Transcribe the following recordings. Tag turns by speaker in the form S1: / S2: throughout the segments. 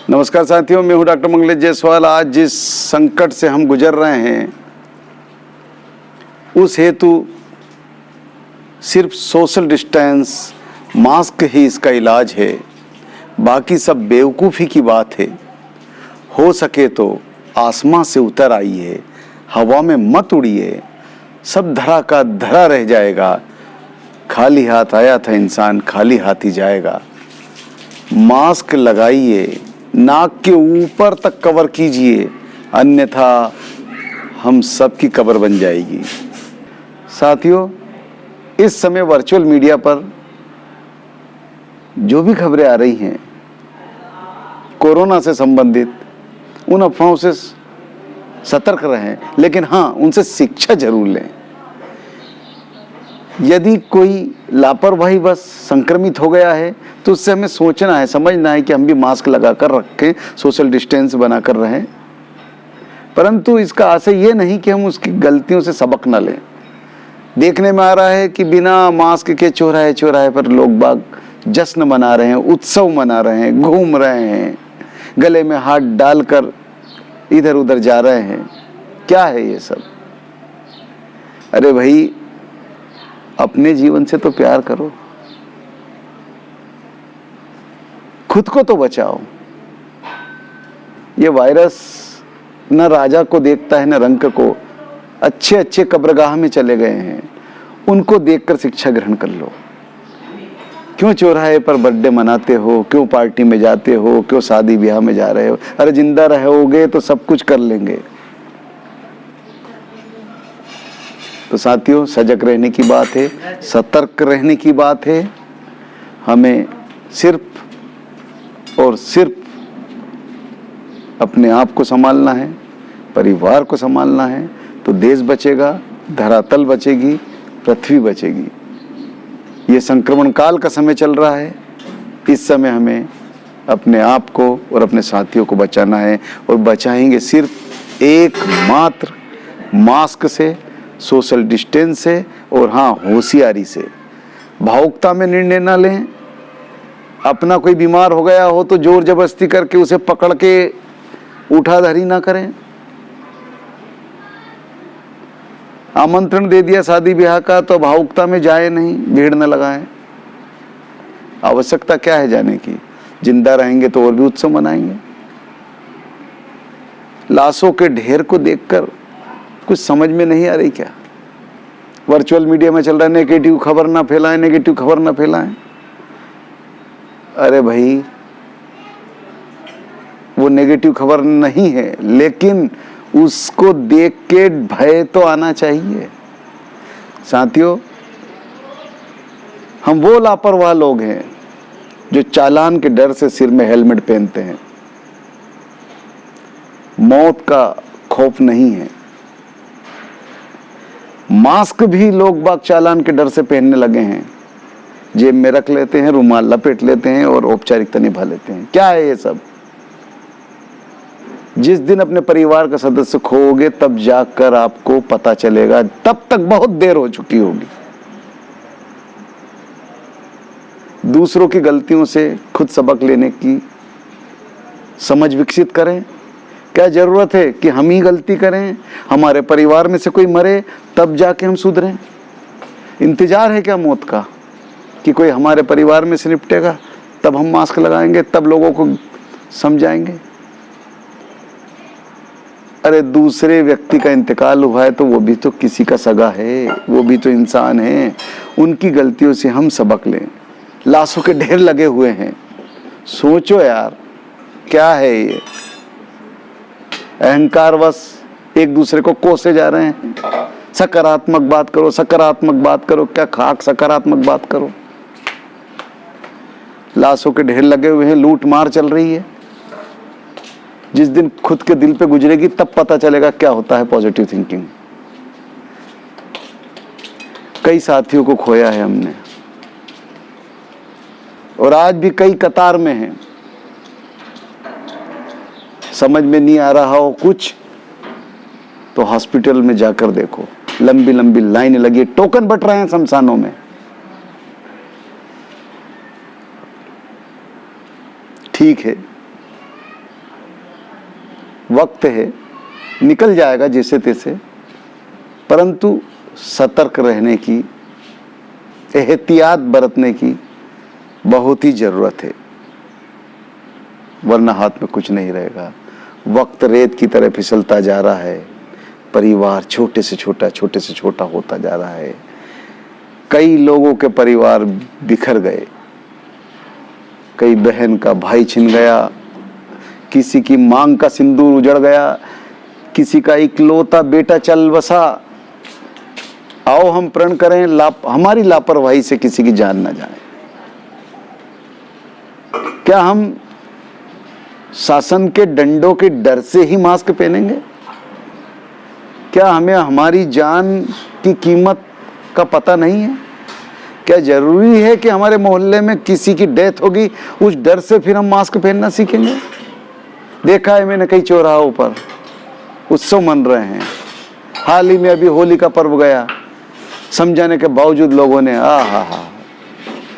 S1: नमस्कार साथियों, मैं हूं डॉक्टर मंगलेश जायसवाल। आज जिस संकट से हम गुजर रहे हैं उस हेतु सिर्फ सोशल डिस्टेंस, मास्क ही इसका इलाज है। बाकी सब बेवकूफ़ी की बात है। हो सके तो आसमां से उतर आइए, हवा में मत उड़िए, सब धरा का धरा रह जाएगा। खाली हाथ आया था इंसान, खाली हाथ ही जाएगा। मास्क लगाइए, नाक के ऊपर तक कवर कीजिए, अन्यथा हम सबकी कब्र बन जाएगी। साथियों, इस समय वर्चुअल मीडिया पर जो भी खबरें आ रही हैं कोरोना से संबंधित, उन अफवाहों से सतर्क रहें, लेकिन हाँ, उनसे शिक्षा जरूर लें। यदि कोई लापरवाही बस संक्रमित हो गया है तो उससे हमें सोचना है, समझना है कि हम भी मास्क लगाकर रखें, सोशल डिस्टेंस बनाकर रहें। परंतु इसका आशय ये नहीं कि हम उसकी गलतियों से सबक न लें। देखने में आ रहा है कि बिना मास्क के चौराहे चौराहे पर लोग बाग जश्न मना रहे हैं, उत्सव मना रहे हैं, घूम रहे हैं, गले में हाथ डालकर इधर उधर जा रहे हैं। क्या है ये सब? अरे भाई, अपने जीवन से तो प्यार करो, खुद को तो बचाओ। ये वायरस न राजा को देखता है न रंक को। अच्छे अच्छे कब्रगाह में चले गए हैं, उनको देखकर शिक्षा ग्रहण कर लो। क्यों चौराहे पर बर्थडे मनाते हो? क्यों पार्टी में जाते हो? क्यों शादी ब्याह में जा रहे हो? अरे जिंदा रहोगे तो सब कुछ कर लेंगे। तो साथियों, सजग रहने की बात है, सतर्क रहने की बात है। हमें सिर्फ और सिर्फ अपने आप को संभालना है, परिवार को संभालना है, तो देश बचेगा, धरातल बचेगी, पृथ्वी बचेगी। ये संक्रमण काल का समय चल रहा है। इस समय हमें अपने आप को और अपने साथियों को बचाना है, और बचाएंगे सिर्फ एकमात्र मास्क से, सोशल डिस्टेंस से, और हाँ, होशियारी से। भावुकता में निर्णय ना लें। अपना कोई बीमार हो गया हो तो जोर जबरदस्ती करके उसे पकड़ के उठाधरी ना करें। आमंत्रण दे दिया शादी ब्याह का तो भावुकता में जाए नहीं, भीड़ न लगाएं। आवश्यकता क्या है जाने की? जिंदा रहेंगे तो और भी उत्सव मनाएंगे। लाशों के ढेर को देखकर कुछ समझ में नहीं आ रही क्या? वर्चुअल मीडिया में चल रहा है नेगेटिव खबर ना फैलाएं, नेगेटिव खबर ना फैलाएं। अरे भाई, वो नेगेटिव खबर नहीं है, लेकिन उसको देख के भय तो आना चाहिए। साथियों, हम वो लापरवाह लोग हैं जो चालान के डर से सिर में हेलमेट पहनते हैं। मौत का खौफ नहीं है। मास्क भी लोग बाग चालान के डर से पहनने लगे हैं, जेब में रख लेते हैं, रुमाल लपेट लेते हैं और औपचारिकता निभा लेते हैं। क्या है ये सब? जिस दिन अपने परिवार का सदस्य खोओगे तब जाकर आपको पता चलेगा, तब तक बहुत देर हो चुकी होगी। दूसरों की गलतियों से खुद सबक लेने की समझ विकसित करें। क्या जरूरत है कि हम ही गलती करें, हमारे परिवार में से कोई मरे तब जाके हम सुधरें? इंतजार है क्या मौत का कि कोई हमारे परिवार में से निपटेगा तब हम मास्क लगाएंगे, तब लोगों को समझाएंगे? अरे दूसरे व्यक्ति का इंतकाल हुआ है तो वो भी तो किसी का सगा है, वो भी तो इंसान है। उनकी गलतियों से हम सबक लें। लाशों के ढेर लगे हुए हैं। सोचो यार, क्या है ये? अहंकारवश एक दूसरे को कोसे जा रहे हैं। सकारात्मक बात करो, सकारात्मक बात करो। क्या खाक सकारात्मक बात करो? लाशों के ढेर लगे हुए हैं, लूट मार चल रही है। जिस दिन खुद के दिल पे गुजरेगी तब पता चलेगा क्या होता है पॉजिटिव थिंकिंग। कई साथियों को खोया है हमने, और आज भी कई कतार में हैं। समझ में नहीं आ रहा हो कुछ तो हॉस्पिटल में जाकर देखो, लंबी लंबी लाइन लगी, टोकन बट रहे हैं शमशानों में। ठीक है, वक्त है, निकल जाएगा जैसे तैसे, परंतु सतर्क रहने की, एहतियात बरतने की बहुत ही ज़रूरत है, वरना हाथ में कुछ नहीं रहेगा। वक्त रेत की तरह फिसलता जा रहा है, परिवार छोटे से छोटा होता जा रहा है। कई लोगों के परिवार बिखर गए, कई बहन का भाई छिन गया, किसी की मांग का सिंदूर उजड़ गया, किसी का इकलौता बेटा चल बसा। आओ हम प्रण करें हमारी लापरवाही से किसी की जान ना जाए। क्या हम शासन के डंडों के डर से ही मास्क पहनेंगे? क्या हमें हमारी जान की कीमत का पता नहीं है? क्या जरूरी है कि हमारे मोहल्ले में किसी की डेथ होगी उस डर से फिर हम मास्क पहनना सीखेंगे? देखा है मैंने कई चौराहों पर उत्सव मन रहे हैं। हाल ही में अभी होली का पर्व गया, समझाने के बावजूद लोगों ने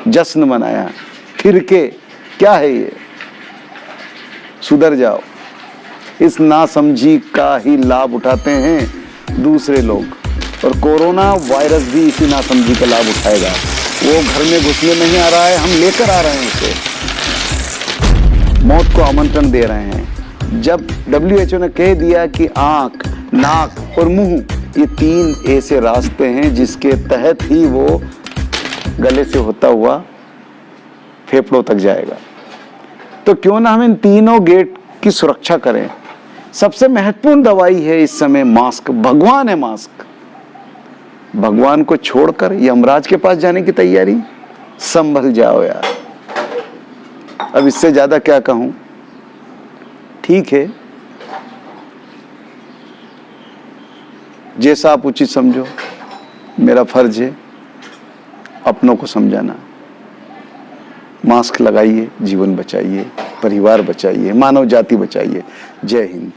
S1: जश्न मनाया। फिर के क्या है ये? सुधर जाओ। इस नासमझी का ही लाभ उठाते हैं दूसरे लोग, और कोरोना वायरस भी इसी नासमझी का लाभ उठाएगा। वो घर में घुसने नहीं आ रहा है, हम लेकर आ रहे हैं उसे, मौत को आमंत्रण दे रहे हैं। जब WHO ने कह दिया कि आंख, नाक और मुंह ये 3 ऐसे रास्ते हैं जिसके तहत ही वो गले से होता हुआ फेफड़ों तक जाएगा, तो क्यों ना हम इन तीनों गेट की सुरक्षा करें। सबसे महत्वपूर्ण दवाई है इस समय मास्क। भगवान है मास्क। भगवान को छोड़कर यमराज के पास जाने की तैयारी? संभल जाओ यार। अब इससे ज्यादा क्या कहूं। ठीक है, जैसा आप उचित समझो। मेरा फर्ज है अपनों को समझाना। मास्क लगाइए, जीवन बचाइए, परिवार बचाइए, मानव जाति बचाइए। जय हिंद।